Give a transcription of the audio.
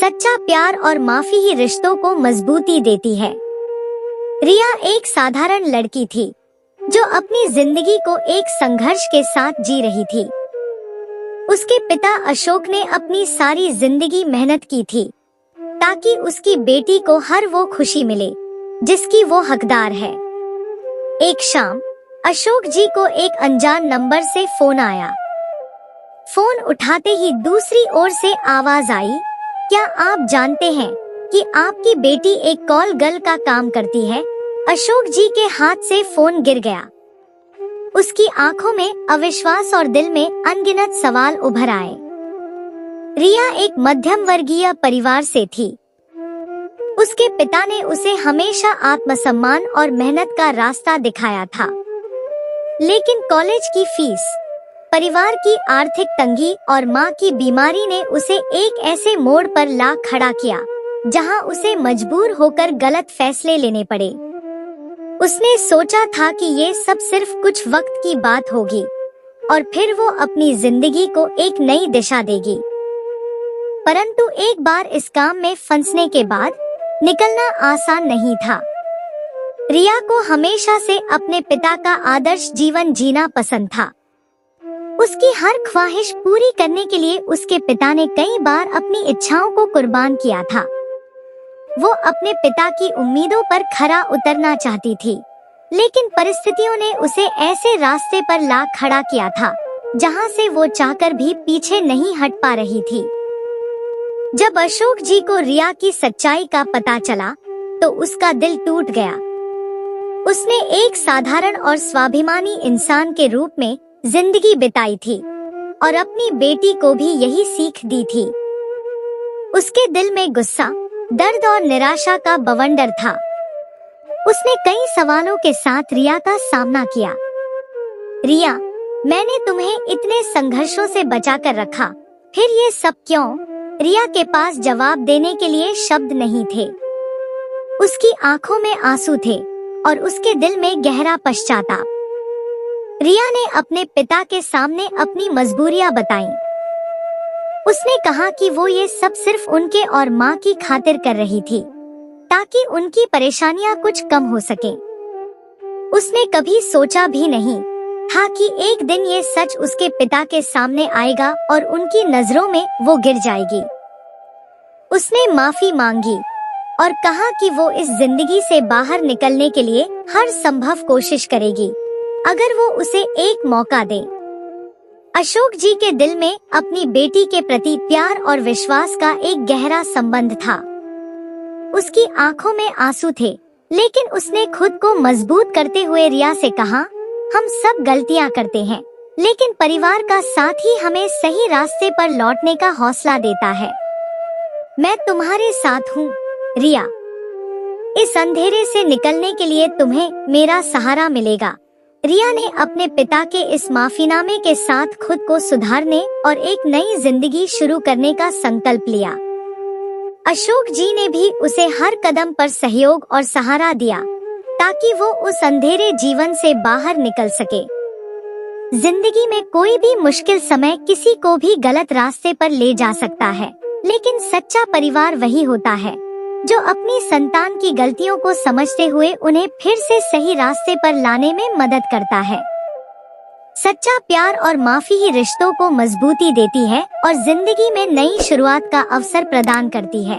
सच्चा प्यार और माफी ही रिश्तों को मजबूती देती है। रिया एक साधारण लड़की थी जो अपनी जिंदगी को एक संघर्ष के साथ जी रही थी। उसके पिता अशोक ने अपनी सारी जिंदगी मेहनत की थी ताकि उसकी बेटी को हर वो खुशी मिले जिसकी वो हकदार है। एक शाम अशोक जी को एक अनजान नंबर से फोन आया। फोन उठाते ही दूसरी ओर से आवाज आई, क्या आप जानते हैं कि आपकी बेटी एक कॉल गर्ल का काम करती है? अशोक जी के हाथ से फोन गिर गया। उसकी आंखों में अविश्वास और दिल में अनगिनत सवाल उभर आए। रिया एक मध्यम वर्गीय परिवार से थी। उसके पिता ने उसे हमेशा आत्मसम्मान और मेहनत का रास्ता दिखाया था, लेकिन कॉलेज की फीस, परिवार की आर्थिक तंगी और मां की बीमारी ने उसे एक ऐसे मोड़ पर ला खड़ा किया जहां उसे मजबूर होकर गलत फैसले लेने पड़े। उसने सोचा था कि ये सब सिर्फ कुछ वक्त की बात होगी और फिर वो अपनी जिंदगी को एक नई दिशा देगी। परंतु एक बार इस काम में फंसने के बाद निकलना आसान नहीं था। रिया को हमेशा से अपने पिता का आदर्श जीवन जीना पसंद था। उसकी हर ख्वाहिश पूरी करने के लिए उसके पिता ने कई बार अपनी इच्छाओं को कुर्बान किया था। वो अपने पिता की उम्मीदों पर खरा उतरना चाहती थी, लेकिन परिस्थितियों ने उसे ऐसे रास्ते पर ला खड़ा किया था जहां से वो चाहकर भी पीछे नहीं हट पा रही थी। जब अशोक जी को रिया की सच्चाई का पता चला तो उसका दिल टूट गया। उसने एक साधारण और स्वाभिमानी इंसान के रूप में जिंदगी बिताई थी और अपनी बेटी को भी यही सीख दी थी। उसके दिल में गुस्सा, दर्द और निराशा का बवंडर था। उसने कई सवालों के साथ रिया का सामना किया। रिया, मैंने तुम्हें इतने संघर्षों से बचाकर रखा, फिर ये सब क्यों? रिया के पास जवाब देने के लिए शब्द नहीं थे। उसकी आंखों में आंसू थे और उसके दिल में गहरा पश्चाताप। रिया ने अपने पिता के सामने अपनी मजबूरियां बताईं। उसने कहा कि वो ये सब सिर्फ उनके और माँ की खातिर कर रही थी ताकि उनकी परेशानियां कुछ कम हो सके। उसने कभी सोचा भी नहीं था कि एक दिन ये सच उसके पिता के सामने आएगा और उनकी नजरों में वो गिर जाएगी। उसने माफी मांगी और कहा कि वो इस जिंदगी से बाहर निकलने के लिए हर संभव कोशिश करेगी अगर वो उसे एक मौका दे। अशोक जी के दिल में अपनी बेटी के प्रति प्यार और विश्वास का एक गहरा संबंध था। उसकी आंखों में आंसू थे, लेकिन उसने खुद को मजबूत करते हुए रिया से कहा, हम सब गलतियां करते हैं, लेकिन परिवार का साथ ही हमें सही रास्ते पर लौटने का हौसला देता है। मैं तुम्हारे साथ हूँ रिया। इस अंधेरे से निकलने के लिए तुम्हें मेरा सहारा मिलेगा। रिया ने अपने पिता के इस माफीनामे के साथ खुद को सुधारने और एक नई जिंदगी शुरू करने का संकल्प लिया। अशोक जी ने भी उसे हर कदम पर सहयोग और सहारा दिया ताकि वो उस अंधेरे जीवन से बाहर निकल सके। जिंदगी में कोई भी मुश्किल समय किसी को भी गलत रास्ते पर ले जा सकता है, लेकिन सच्चा परिवार वही होता है जो अपनी संतान की गलतियों को समझते हुए उन्हें फिर से सही रास्ते पर लाने में मदद करता है। सच्चा प्यार और माफी ही रिश्तों को मजबूती देती है और जिंदगी में नई शुरुआत का अवसर प्रदान करती है।